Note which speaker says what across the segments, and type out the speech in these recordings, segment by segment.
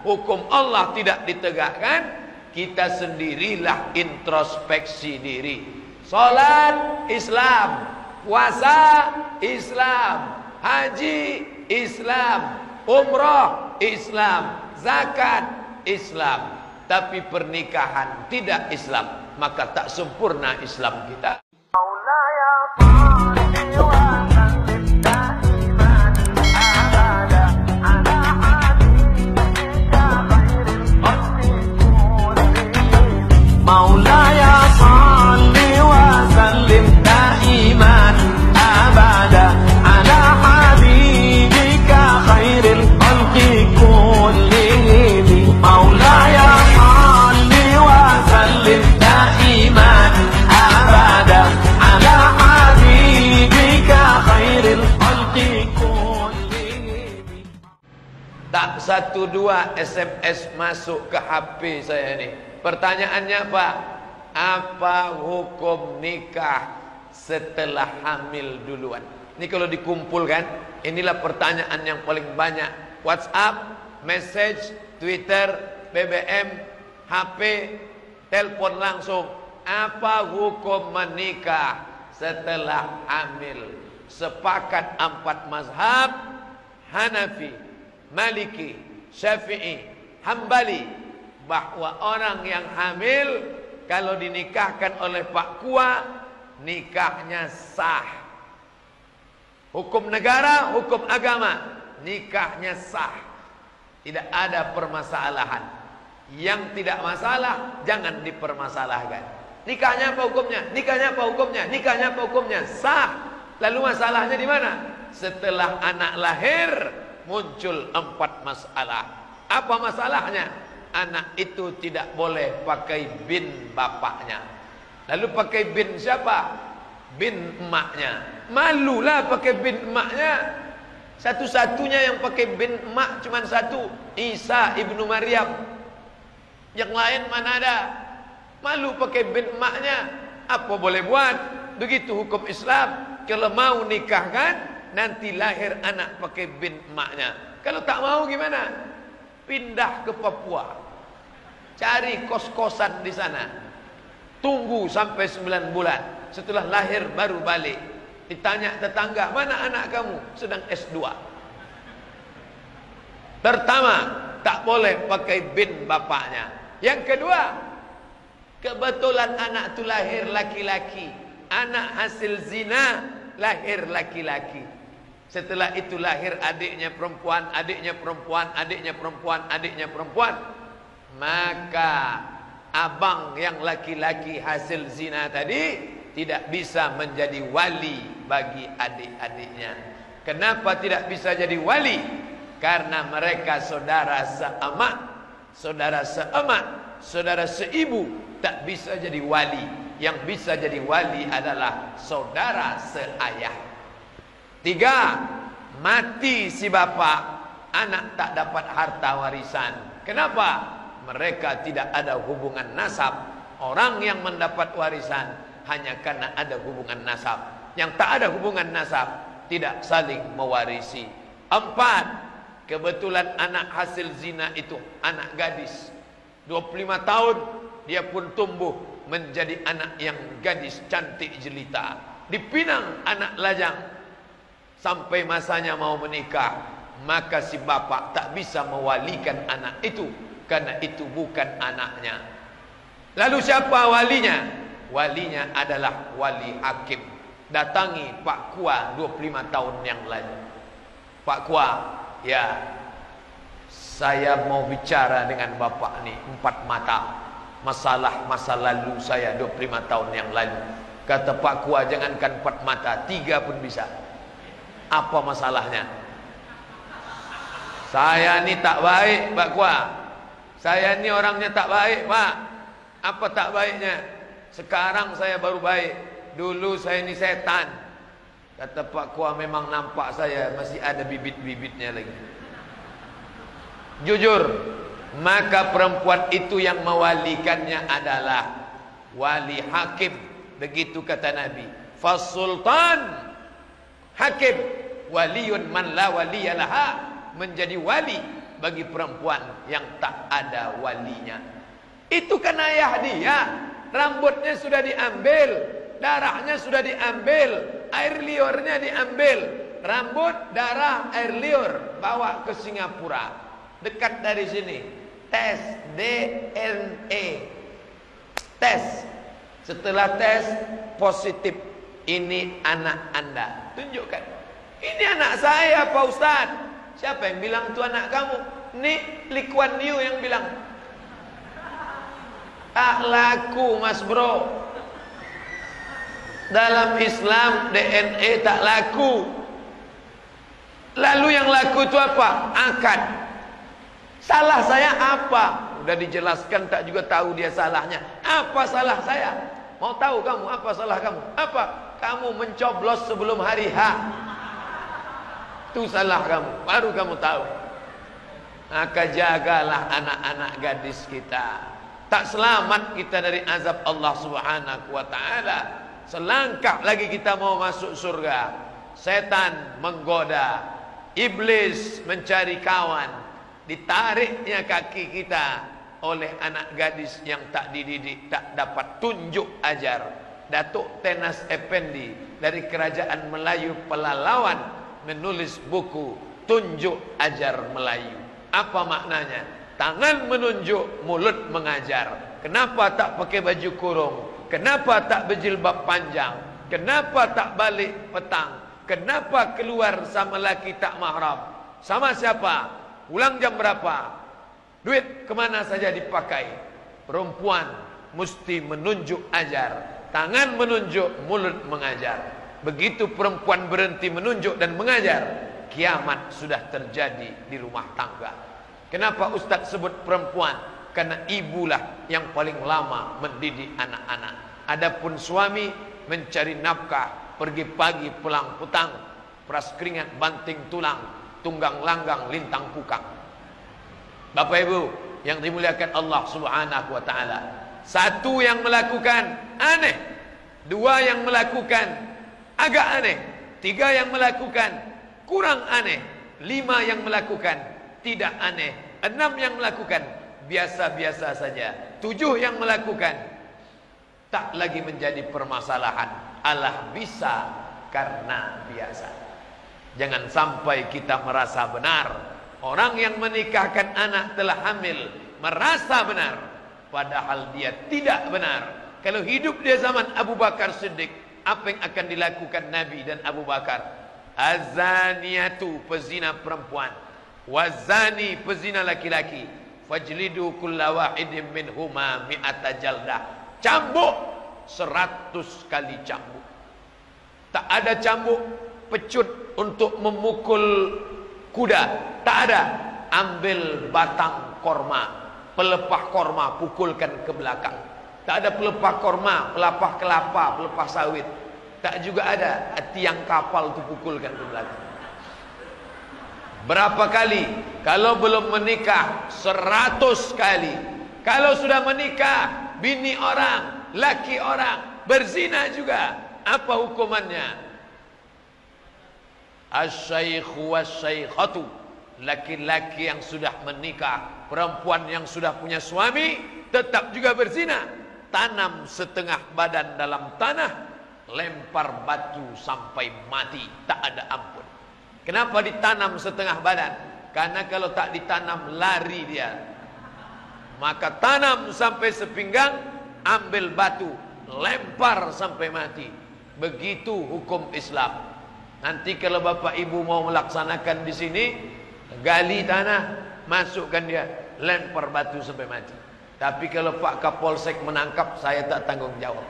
Speaker 1: Hukum Allah tidak ditegakkan, kita sendirilah introspeksi diri. Salat Islam, puasa Islam, haji Islam, umrah Islam, zakat Islam, tapi pernikahan tidak Islam, maka tak sempurna Islam kita.
Speaker 2: Maulaya salli wa sallim daiman abada ala habibika khairil khalqi kullihim. Maulaya salli wa sallim daiman abada ala habibika khairil khalqi kullihim.
Speaker 1: Tak 1-2 SMS masuk ke HP saya ini. Pertanyaannya Pak, apa hukum nikah setelah hamil duluan? Ini kalau dikumpulkan, inilah pertanyaan yang paling banyak. WhatsApp, message, Twitter, BBM, HP, telepon langsung. Apa hukum menikah setelah hamil? Sepakat 4 mazhab, Hanafi, Maliki, Syafi'i, Hambali, bahwa orang yang hamil kalau dinikahkan oleh Pak Kua, nikahnya sah. Hukum negara, hukum agama, nikahnya sah. Tidak ada permasalahan. Yang tidak masalah jangan dipermasalahkan. Nikahnya apa hukumnya? Nikahnya apa hukumnya? Nikahnya apa hukumnya? Sah. Lalu masalahnya di mana? Setelah anak lahir muncul 4 masalah. Apa masalahnya? Anak itu tidak boleh pakai bin bapaknya. Lalu pakai bin siapa? Bin emaknya. Malulah pakai bin emaknya. Satu-satunya yang pakai bin emak cuma satu, Isa ibnu Maryam. Yang lain mana ada? Malu pakai bin emaknya. Apa boleh buat? Begitu hukum Islam. Kalau mau nikahkan, nanti lahir anak pakai bin emaknya. Kalau tak mau gimana? Pindah ke Papua, cari kos-kosan di sana, tunggu sampai 9 bulan, setelah lahir baru balik. Ditanya tetangga, mana anak kamu? Sedang S2. Pertama, tak boleh pakai bin bapaknya. Yang kedua, kebetulan anak itu lahir laki-laki, anak hasil zina, lahir laki-laki. Setelah itu lahir adiknya perempuan, adiknya perempuan, adiknya perempuan, adiknya perempuan. Maka abang yang laki-laki hasil zina tadi tidak bisa menjadi wali bagi adik-adiknya. Kenapa tidak bisa jadi wali? Karena mereka saudara seemak, saudara seemak, saudara seibu, tak bisa jadi wali. Yang bisa jadi wali adalah saudara seayah. 3, mati si bapak, anak tak dapat harta warisan. Kenapa? Mereka tidak ada hubungan nasab. Orang yang mendapat warisan hanya karena ada hubungan nasab. Yang tak ada hubungan nasab tidak saling mewarisi. 4, kebetulan anak hasil zina itu anak gadis, 25 tahun, dia pun tumbuh menjadi anak yang gadis cantik jelita. Dipinang anak lajang sampai masanya mau menikah, maka si bapak tak bisa mewalikan anak itu karena itu bukan anaknya. Lalu siapa walinya? Walinya adalah wali hakim. Datangi Pak Kua 25 tahun yang lalu. Pak Kua, ya, saya mau bicara dengan bapak nih 4 mata. Masalah masa lalu saya 25 tahun yang lalu. Kata Pak Kua, jangankan 4 mata, 3 pun bisa. Apa masalahnya? Saya ni tak baik Pak Kua. Saya ni orangnya tak baik Pak. Apa tak baiknya? Sekarang saya baru baik. Dulu saya ni setan. Kata Pak Kua, memang nampak saya masih ada bibit-bibitnya lagi. Jujur, maka perempuan itu yang mewalikannya adalah wali hakim. Begitu kata Nabi. Fasultan hakim waliyun man la waliyalaha, menjadi wali bagi perempuan yang tak ada walinya. Itu kan ayah dia. Rambutnya sudah diambil, darahnya sudah diambil, air liurnya diambil. Rambut, darah, air liur bawa ke Singapura. Dekat dari sini. Tes DNA. Tes. Setelah tes positif, ini anak Anda. Tunjukkan. Ini anak saya, Pak Ustaz. Siapa yang bilang itu anak kamu? Ini Lee Kuan Yew yang bilang. Tak laku, Mas Bro. Dalam Islam DNA tak laku. Lalu yang laku itu apa? Akad. Salah saya apa? Udah dijelaskan tak juga tahu dia salahnya. Apa salah saya? Mau tahu kamu apa salah kamu? Apa? Kamu mencoblos sebelum hari H. Itu salah kamu. Baru kamu tahu. Maka jagalah anak-anak gadis kita. Tak selamat kita dari azab Allah Subhanahu wa ta'ala. Selangkah lagi kita mau masuk surga. Setan menggoda, iblis mencari kawan, ditariknya kaki kita oleh anak gadis yang tak dididik, tak dapat tunjuk ajar. Datuk Tenas Effendi dari Kerajaan Melayu Pelalawan menulis buku Tunjuk Ajar Melayu. Apa maknanya? Tangan menunjuk, mulut mengajar. Kenapa tak pakai baju kurung? Kenapa tak berjilbab panjang? Kenapa tak balik petang? Kenapa keluar sama laki tak mahram? Sama siapa? Pulang jam berapa? Duit kemana saja dipakai? Perempuan mesti menunjuk ajar. Tangan menunjuk, mulut mengajar. Begitu perempuan berhenti menunjuk dan mengajar, kiamat sudah terjadi di rumah tangga. Kenapa Ustaz sebut perempuan? Karena ibulah yang paling lama mendidik anak-anak. Adapun suami mencari nafkah, pergi pagi pulang petang, peras keringat banting tulang, tunggang langgang lintang pukang. Bapak Ibu yang dimuliakan Allah Subhanahu wa ta'ala. Satu yang melakukan aneh, dua yang melakukan agak aneh, tiga yang melakukan kurang aneh, lima yang melakukan tidak aneh, enam yang melakukan biasa-biasa saja, tujuh yang melakukan tak lagi menjadi permasalahan. Allah bisa karena biasa. Jangan sampai kita merasa benar. Orang yang menikahkan anak telah hamil merasa benar, padahal dia tidak benar. Kalau hidup di zaman Abu Bakar Siddiq, apa yang akan dilakukan Nabi dan Abu Bakar? Azaniyatu, pezina perempuan, wazani, pezina laki-laki, fajlidu kulla wahidin minhuma mi'ata jaldah. Cambuk 100 kali cambuk. Tak ada cambuk pecut untuk memukul kuda, tak ada. Ambil batang korma, pelepah korma, pukulkan ke belakang. Tak ada pelepah korma, pelepah kelapa, pelepah sawit. Tak juga ada tiang kapal itu pukulkan ke belakang. Berapa kali? Kalau belum menikah 100 kali. Kalau sudah menikah, bini orang, laki orang, berzina juga, apa hukumannya? Asy-syaikhu wasy-syaikhatu, laki-laki yang sudah menikah, perempuan yang sudah punya suami, tetap juga berzina. Tanam setengah badan dalam tanah, lempar batu sampai mati, tak ada ampun. Kenapa ditanam setengah badan? Karena kalau tak ditanam lari dia. Maka tanam sampai sepinggang, ambil batu, lempar sampai mati. Begitu hukum Islam. Nanti kalau bapak ibu mau melaksanakan di sini, gali tanah, masukkan dia, lempar batu sampai mati. Tapi kalau Pak Kapolsek menangkap, saya tak tanggung jawab.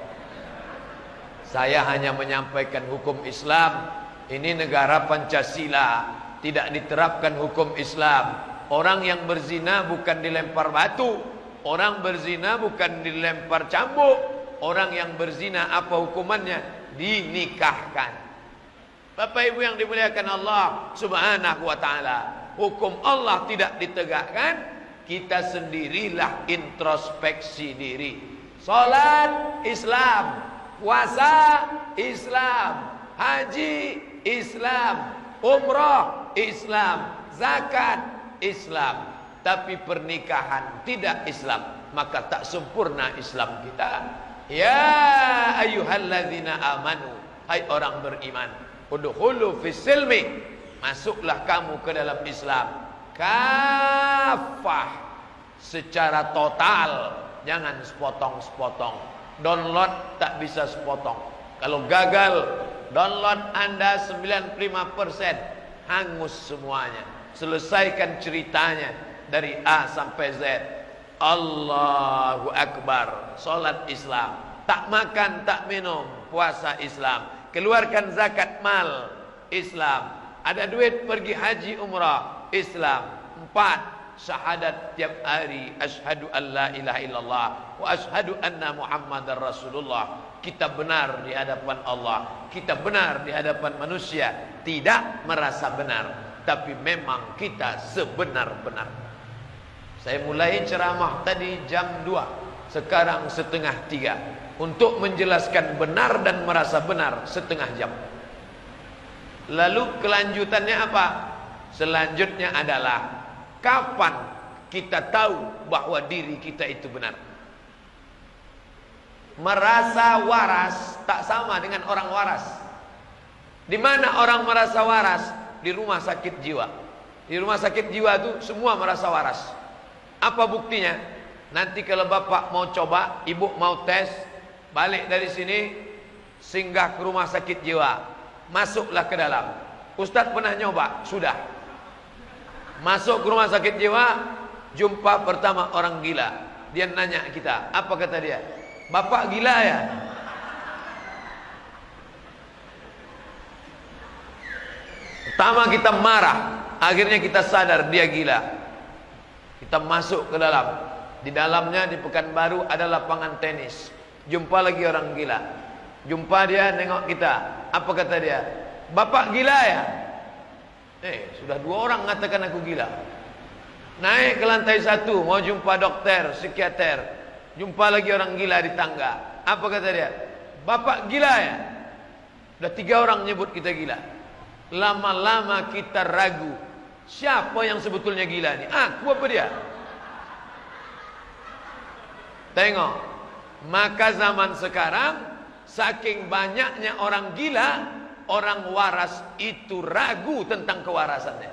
Speaker 1: Saya hanya menyampaikan hukum Islam. Ini negara Pancasila, tidak diterapkan hukum Islam. Orang yang berzina bukan dilempar batu, orang berzina bukan dilempar cambuk. Orang yang berzina apa hukumannya? Dinikahkan. Bapak Ibu yang dimuliakan Allah Subhanahu wa ta'ala, hukum Allah tidak ditegakkan, kita sendirilah introspeksi diri. Salat Islam, puasa Islam, haji Islam, umrah Islam, zakat Islam, tapi pernikahan tidak Islam, maka tak sempurna Islam kita. Ya ayyuhalladzina amanu, hai orang beriman, udkhulu fis silmi, masuklah kamu ke dalam Islam kafah, secara total, jangan sepotong-sepotong. Download tak bisa sepotong. Kalau gagal download Anda 95%, hangus semuanya. Selesaikan ceritanya dari A sampai Z. Allahu Akbar, solat Islam, tak makan tak minum, puasa Islam, keluarkan zakat mal Islam, ada duit pergi haji umrah Islam. 4, syahadat tiap hari, asyhadu an la ilaha illallah wa asyhadu anna muhammadar rasulullah. Kita benar di hadapan Allah, kita benar di hadapan manusia, tidak merasa benar, tapi memang kita sebenar-benar. Saya mulai ceramah tadi jam 2, sekarang setengah 3, untuk menjelaskan benar dan merasa benar setengah jam. Lalu kelanjutannya apa? Selanjutnya adalah kapan kita tahu bahwa diri kita itu benar. Merasa waras tak sama dengan orang waras. Di mana orang merasa waras? Di rumah sakit jiwa. Di rumah sakit jiwa itu semua merasa waras. Apa buktinya? Nanti kalau bapak mau coba, ibu mau tes, balik dari sini, singgah ke rumah sakit jiwa, masuklah ke dalam. Ustadz pernah nyoba, sudah. Masuk ke rumah sakit jiwa, jumpa pertama orang gila. Dia nanya kita, apa kata dia? Bapak gila ya? Pertama kita marah, akhirnya kita sadar dia gila. Kita masuk ke dalam. Di dalamnya di Pekanbaru ada lapangan tenis. Jumpa lagi orang gila. Jumpa dia, nengok kita. Apa kata dia? Bapak gila ya? Sudah 2 orang mengatakan aku gila. Naik ke lantai 1, mau jumpa dokter, psikiater. Jumpa lagi orang gila di tangga. Apa kata dia? Bapak gila ya? Sudah 3 orang nyebut kita gila. Lama-lama kita ragu, siapa yang sebetulnya gila nih? Aku apa dia? Tengok, maka zaman sekarang saking banyaknya orang gila, orang waras itu ragu tentang kewarasannya.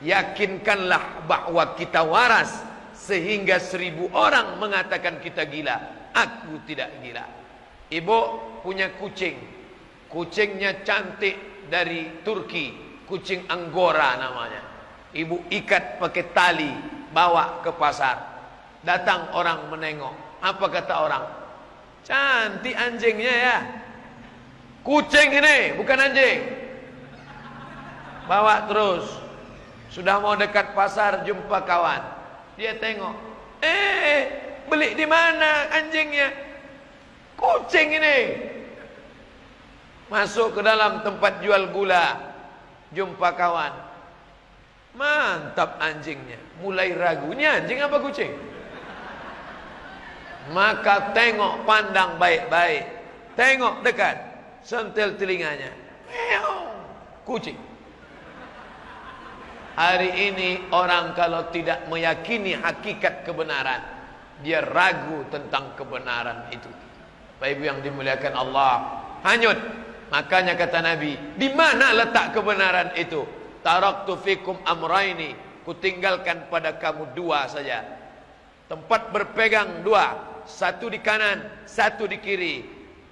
Speaker 1: Yakinkanlah bahwa kita waras, sehingga 1000 orang mengatakan kita gila. Aku tidak gila. Ibu punya kucing, kucingnya cantik dari Turki, kucing Anggora namanya. Ibu ikat pakai tali, bawa ke pasar. Datang orang menengok. Apa kata orang? Cantik anjingnya ya. Kucing ini, bukan anjing. Bawa terus. Sudah mau dekat pasar, jumpa kawan. Dia tengok. Beli di mana anjingnya? Kucing ini. Masuk ke dalam tempat jual gula, jumpa kawan. Mantap anjingnya. Mulai ragu, ini anjing apa kucing? Maka tengok, pandang baik-baik. Tengok dekat, sentil telinganya. Kucing. Hari ini orang kalau tidak meyakini hakikat kebenaran, dia ragu tentang kebenaran itu. Bapak Ibu yang dimuliakan Allah, hanyut. Makanya kata Nabi, di mana letak kebenaran itu? Taraktu fikum amraini, kutinggalkan pada kamu 2 saja. Tempat berpegang 2, satu di kanan, satu di kiri.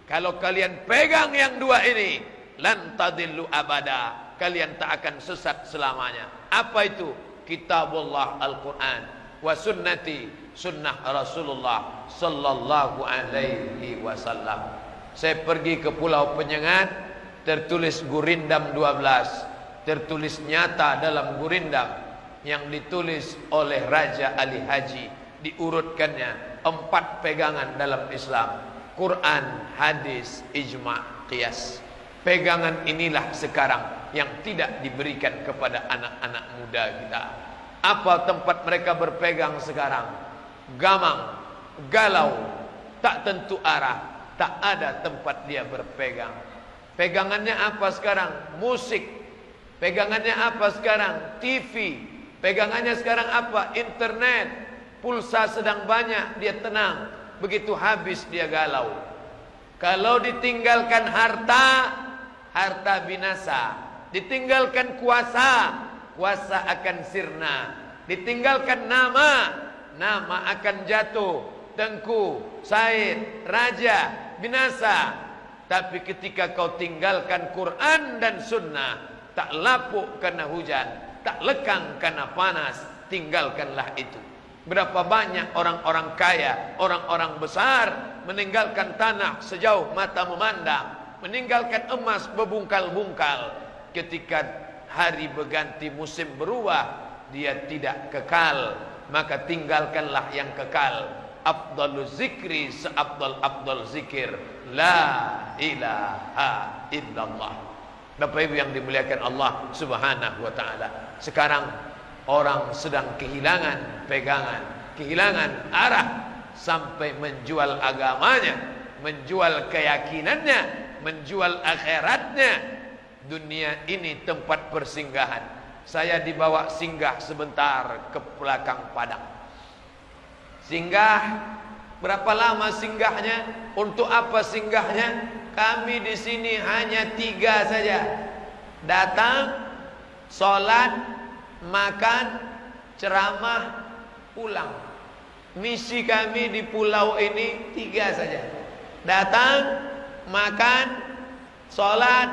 Speaker 1: Kalau kalian pegang yang 2 ini, lan tadillu abada, kalian tak akan sesat selamanya. Apa itu? Kitabullah Al-Quran, wa sunnati, sunnah Rasulullah sallallahu alaihi wasallam. Saya pergi ke Pulau Penyengat, tertulis Gurindam 12, tertulis nyata dalam Gurindam, yang ditulis oleh Raja Ali Haji. Diurutkannya 4 pegangan dalam Islam: Quran, hadis, ijma', qiyas. Pegangan inilah sekarang yang tidak diberikan kepada anak-anak muda kita. Apa tempat mereka berpegang sekarang? Gamang, galau, tak tentu arah, tak ada tempat dia berpegang. Pegangannya apa sekarang? Musik, Pegangannya apa sekarang? TV. Pegangannya sekarang apa? Internet. Pulsa sedang banyak, dia tenang. Begitu habis dia galau. Kalau ditinggalkan harta, harta binasa. Ditinggalkan kuasa, kuasa akan sirna. Ditinggalkan nama, nama akan jatuh. Tengku, Said, Raja, binasa. Tapi ketika kau tinggalkan Quran dan Sunnah, tak lapuk karena hujan, tak lekang karena panas, tinggalkanlah itu. Berapa banyak orang-orang kaya, orang-orang besar meninggalkan tanah sejauh mata memandang, meninggalkan emas berbungkal-bungkal. Ketika hari berganti, musim berubah, dia tidak kekal, maka tinggalkanlah yang kekal. Afdalul zikri seafdal-afdal zikir, la ilaha illallah. Bapak Ibu yang dimuliakan Allah Subhanahu wa taala. Sekarang orang sedang kehilangan pegangan, kehilangan arah, sampai menjual agamanya, menjual keyakinannya, menjual akhiratnya. Dunia ini tempat persinggahan. Saya dibawa singgah sebentar ke belakang padang. Singgah, berapa lama singgahnya? Untuk apa singgahnya? Kami di sini hanya 3 saja. Datang, sholat, makan, ceramah, pulang. Misi kami di pulau ini 3 saja. Datang, makan, sholat,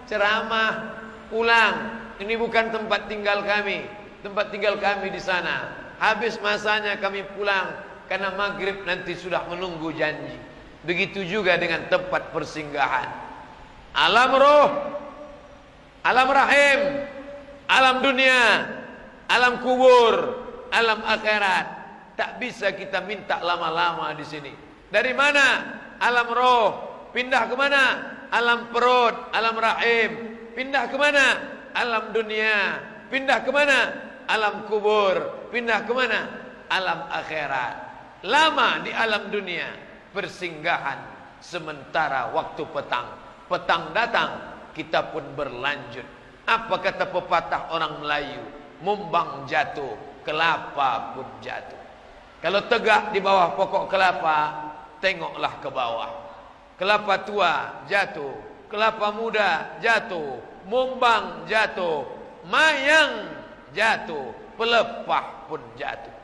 Speaker 1: ceramah, pulang. Ini bukan tempat tinggal kami. Tempat tinggal kami di sana. Habis masanya kami pulang, karena maghrib nanti sudah menunggu janji. Begitu juga dengan tempat persinggahan. Alam roh, alam rahim, alam dunia, alam kubur, alam akhirat. Tak bisa kita minta lama-lama di sini. Dari mana? Alam roh. Pindah ke mana? Alam perut, alam rahim. Pindah ke mana? Alam dunia. Pindah ke mana? Alam kubur. Pindah ke mana? Alam akhirat. Lama di alam dunia, persinggahan sementara waktu petang. Petang datang, kita pun berlanjut. Apa kata pepatah orang Melayu? Mumbang jatuh, kelapa pun jatuh. Kalau tegak di bawah pokok kelapa, tengoklah ke bawah. Kelapa tua jatuh, kelapa muda jatuh, mumbang jatuh, mayang jatuh, pelepah pun jatuh.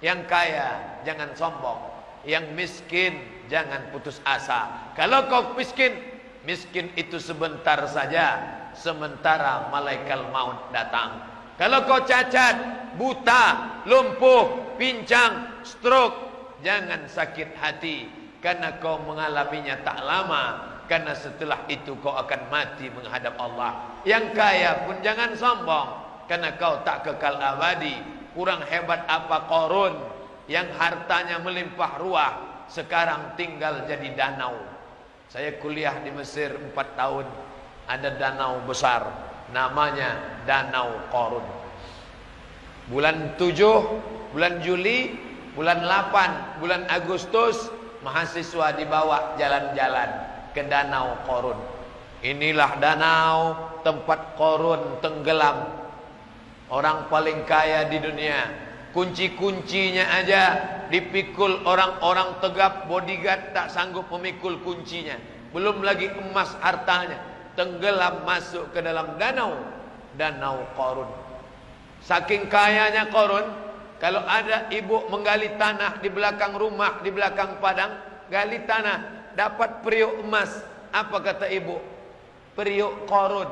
Speaker 1: Yang kaya jangan sombong, yang miskin jangan putus asa. Kalau kau miskin, miskin itu sebentar saja, sementara malaikat maut datang. Kalau kau cacat, buta, lumpuh, pincang, stroke, jangan sakit hati, karena kau mengalaminya tak lama. Karena setelah itu kau akan mati menghadap Allah. Yang kaya pun jangan sombong, karena kau tak kekal abadi. Kurang hebat apa Qarun yang hartanya melimpah ruah, sekarang tinggal jadi danau. Saya kuliah di Mesir 4 tahun. Ada danau besar, namanya Danau Qarun. Bulan 7, bulan Juli, bulan 8, bulan Agustus, mahasiswa dibawa jalan-jalan ke Danau Qarun. Inilah danau tempat Qarun tenggelam. Orang paling kaya di dunia, kunci-kuncinya aja dipikul orang-orang tegap, bodyguard tak sanggup memikul kuncinya. Belum lagi emas hartanya, tenggelam masuk ke dalam Danau Qarun. Saking kayanya Qarun, kalau ada ibu menggali tanah di belakang rumah, di belakang padang, gali tanah, dapat periuk emas. Apa kata ibu? Periuk Qarun.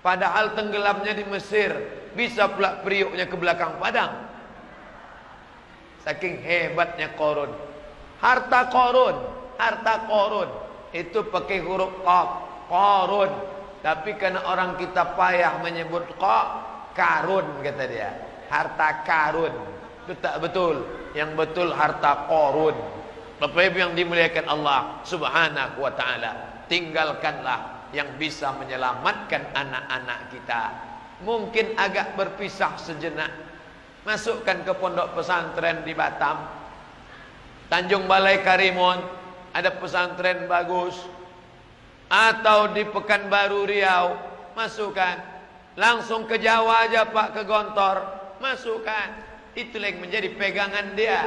Speaker 1: Padahal tenggelamnya di Mesir, bisa pula periuknya ke belakang padang. Saking hebatnya Qarun. Harta Qarun itu pakai huruf qaf, Qarun. Tapi karena orang kita payah menyebut qaf, karun kata dia. Harta karun. Itu tak betul. Yang betul harta Qarun. Bapak Ibu yang dimuliakan Allah Subhanahu wa taala, tinggalkanlah yang bisa menyelamatkan anak-anak kita. Mungkin agak berpisah sejenak, masukkan ke pondok pesantren di Batam, Tanjung Balai Karimun, ada pesantren bagus. Atau di Pekanbaru Riau, masukkan. Langsung ke Jawa aja Pak, ke Gontor, masukkan. Itulah yang menjadi pegangan dia.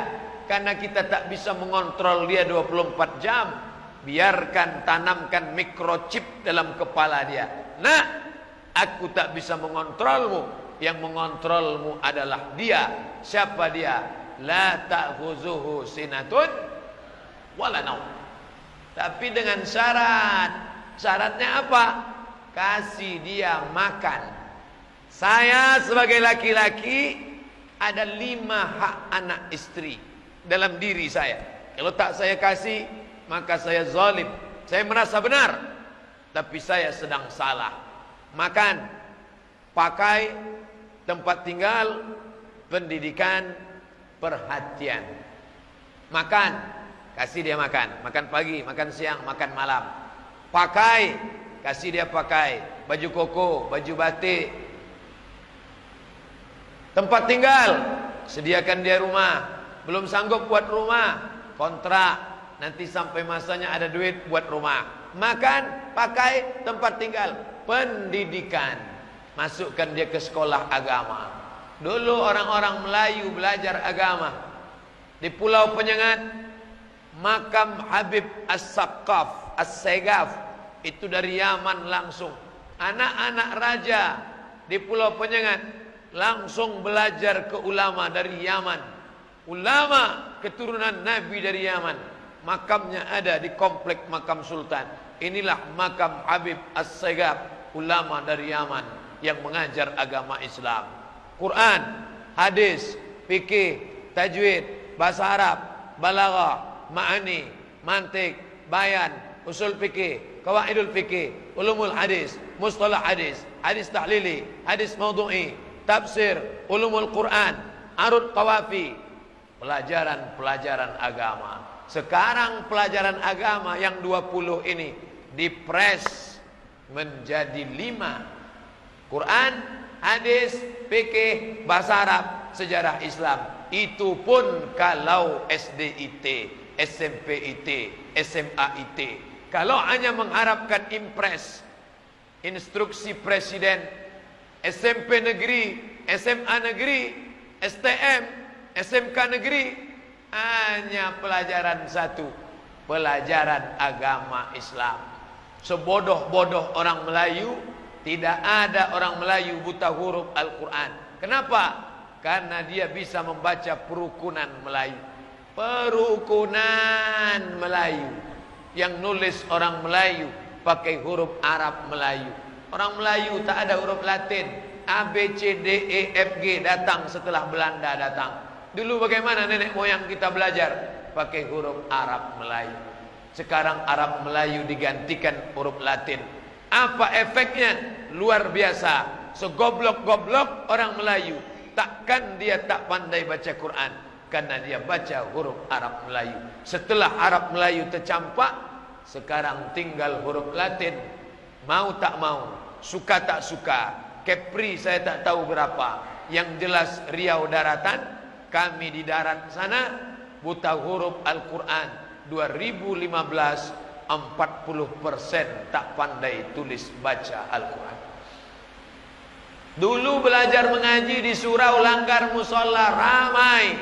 Speaker 1: Karena kita tak bisa mengontrol dia 24 jam. Biarkan, tanamkan microchip dalam kepala dia. Nah, aku tak bisa mengontrolmu. Yang mengontrolmu adalah dia. Siapa dia? La ta'khuzuhu sinatun wala naum. Tapi dengan syarat. Syaratnya apa? Kasih dia makan. Saya sebagai laki-laki ada 5 hak anak istri dalam diri saya. Kalau tak saya kasih, maka saya zalim. Saya merasa benar, tapi saya sedang salah. Makan, pakai, tempat tinggal, pendidikan, perhatian. Makan, kasih dia makan. Makan pagi, makan siang, makan malam. Pakai, kasih dia pakai. Baju koko, baju batik. Tempat tinggal, sediakan dia rumah. Belum sanggup buat rumah, kontrak. Nanti sampai masanya ada duit buat rumah. Makan, pakai, tempat tinggal. Pendidikan, masukkan dia ke sekolah agama. Dulu orang-orang Melayu belajar agama di Pulau Penyengat, makam Habib As-Saqqaf, As-Segaf, itu dari Yaman langsung. Anak-anak raja di Pulau Penyengat langsung belajar ke ulama dari Yaman. Ulama keturunan Nabi dari Yaman. Makamnya ada di komplek makam Sultan. Inilah makam Habib As-Segaf, ulama dari Yaman yang mengajar agama Islam. Quran, hadis, fikih, tajwid, bahasa Arab, balaghah, ma'ani, mantik, bayan, usul fikih, qawaidul fikih, ulumul hadis, mustalah hadis, hadis tahlili, hadis maudhu'i, tafsir, ulumul Quran, arud qawafi. Pelajaran-pelajaran agama. Sekarang pelajaran agama yang 20 ini dipres menjadi 5. Quran, hadis, fikih, bahasa Arab, sejarah Islam. Itu pun kalau SDIT, SMPIT, SMAIT. Kalau hanya mengharapkan impres, instruksi presiden, SMP negeri, SMA negeri, STM, SMK negeri, hanya pelajaran satu, pelajaran agama Islam. Sebodoh-bodoh orang Melayu, tidak ada orang Melayu buta huruf Al-Quran. Kenapa? Karena dia bisa membaca perukunan Melayu. Perukunan Melayu yang nulis orang Melayu pakai huruf Arab Melayu. Orang Melayu tak ada huruf Latin. A, B, C, D, E, F, G datang setelah Belanda datang. Dulu bagaimana nenek moyang kita belajar? Pakai huruf Arab Melayu. Sekarang Arab Melayu digantikan huruf Latin. Apa efeknya? Luar biasa. Segoblok-goblok orang Melayu, takkan dia tak pandai baca Quran, karena dia baca huruf Arab Melayu. Setelah Arab Melayu tercampak, sekarang tinggal huruf Latin. Mau tak mau, suka tak suka, Kepri saya tak tahu berapa. Yang jelas Riau daratan, kami di darat sana buta huruf Al-Quran. 2015 40% tak pandai tulis baca Al-Quran. Dulu belajar mengaji di surau langgar musola ramai,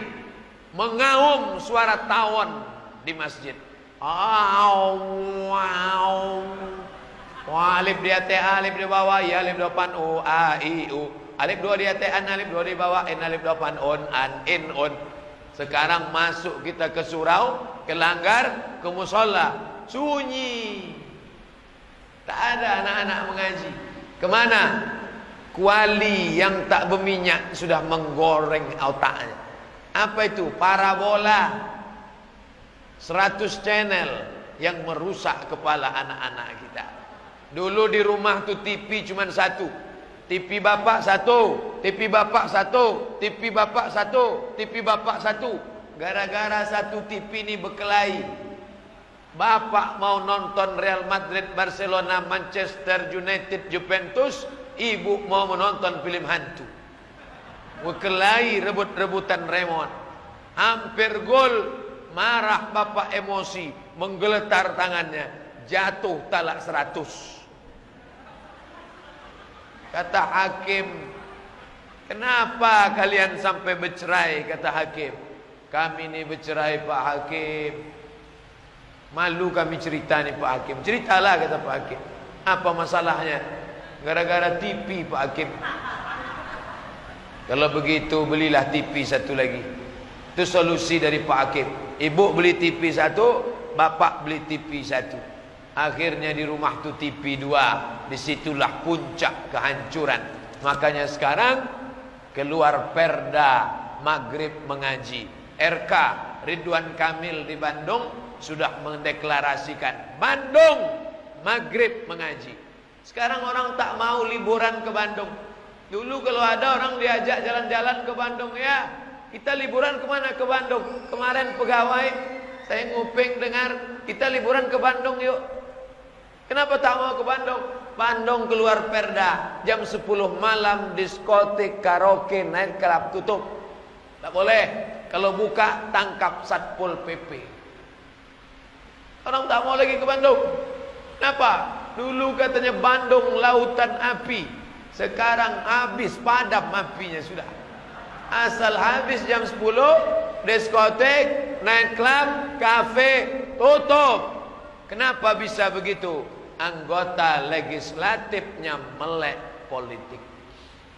Speaker 1: mengaum suara tawon di masjid. Alif di atas, alif di bawah, ya alif depan, u, a, i, u. Alif 2 di atas, an, alif 2 di bawah, in, alif depan, on, an, in, on. Sekarang masuk kita ke surau, ke langgar, ke musola, sunyi. Tak ada anak-anak mengaji. Kemana? Kuali yang tak berminyak sudah menggoreng otaknya. Apa itu? Parabola. 100 channel yang merusak kepala anak-anak kita. Dulu di rumah tuh TV cuma satu. TV bapak satu, TV bapak satu, TV bapak satu, TV bapak satu. Gara-gara satu TV ini berkelahi. Bapak mau nonton Real Madrid, Barcelona, Manchester United, Juventus. Ibu mau menonton film hantu. Berkelahi, rebut-rebutan remote. Hampir gol. Marah bapak emosi, menggeletar tangannya. Jatuh talak 100. Kata hakim, kenapa kalian sampai bercerai? Kata hakim, kami ini bercerai Pak Hakim. Malu kami cerita nih Pak Hakim. Ceritalah kata Pak Hakim. Apa masalahnya? Gara-gara TV Pak Hakim. Kalau begitu belilah TV satu lagi. Itu solusi dari Pak Hakim. Ibu beli TV satu, bapak beli TV satu. Akhirnya di rumah tu TV dua. Disitulah puncak kehancuran. Makanya sekarang keluar perda maghrib mengaji. RK Ridwan Kamil di Bandung sudah mendeklarasikan Bandung maghrib mengaji. Sekarang orang tak mau liburan ke Bandung. Dulu kalau ada orang diajak jalan-jalan ke Bandung, ya kita liburan kemana? Ke Bandung. Kemarin pegawai saya nguping dengar, kita liburan ke Bandung yuk. Kenapa tak mau ke Bandung? Bandung keluar perda jam 10 malam diskotik, karaoke, night club tutup. Tak boleh. Kalau buka tangkap Satpol PP. Orang tak mau lagi ke Bandung. Kenapa? Dulu katanya Bandung lautan api. Sekarang habis, padam apinya sudah. Asal habis jam 10, diskotek, night club, kafe tutup. Kenapa bisa begitu? Anggota legislatifnya melek politik.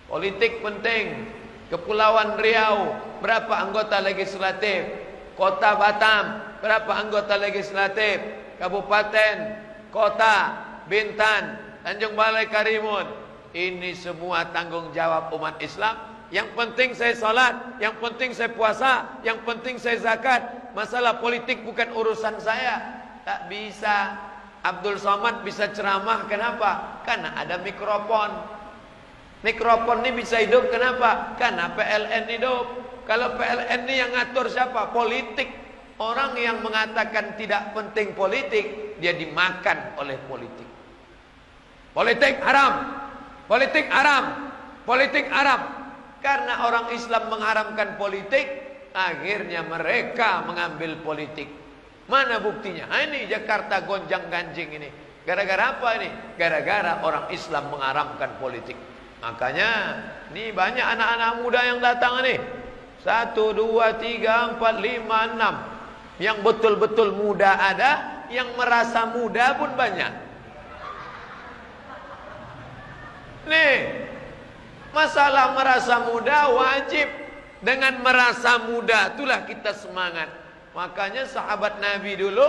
Speaker 1: Politik penting. Kepulauan Riau, berapa anggota legislatif? Kota Batam, berapa anggota legislatif? Kabupaten, kota, Bintan, Tanjung Balai Karimun. Ini semua tanggung jawab umat Islam. Yang penting saya salat, yang penting saya puasa, yang penting saya zakat. Masalah politik bukan urusan saya. Tak bisa. Abdul Somad bisa ceramah, kenapa? Karena ada mikrofon. Mikrofon ini bisa hidup, kenapa? Karena PLN hidup. Kalau PLN ini yang ngatur siapa? Politik. Orang yang mengatakan tidak penting politik, dia dimakan oleh politik. Politik haram. Politik haram. Politik haram. Karena orang Islam mengharamkan politik, akhirnya mereka mengambil politik. Mana buktinya? Nah, ini Jakarta gonjang-ganjing ini. Gara-gara apa ini? Gara-gara orang Islam mengharamkan politik. Makanya ini banyak anak-anak muda yang datang nih. 1, 2, 3, 4, 5, 6. Yang betul-betul muda ada, yang merasa muda pun banyak. Nih, masalah merasa muda wajib. Dengan merasa muda itulah kita semangat. Makanya sahabat Nabi dulu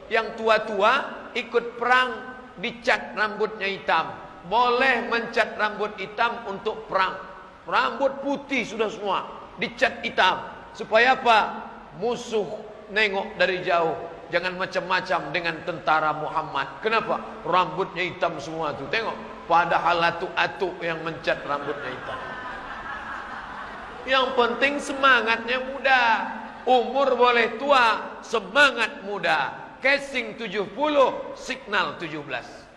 Speaker 1: yang tua-tua ikut perang dicat rambutnya hitam. Boleh mencat rambut hitam untuk perang. Rambut putih sudah semua dicat hitam. Supaya apa? Musuh nengok dari jauh. Jangan macam-macam dengan tentara Muhammad. Kenapa? Rambutnya hitam semua tuh. Tengok. Padahal atuk-atuk yang mencat rambutnya hitam. Yang penting semangatnya muda. Umur boleh tua, semangat muda. Casing 70, signal 17.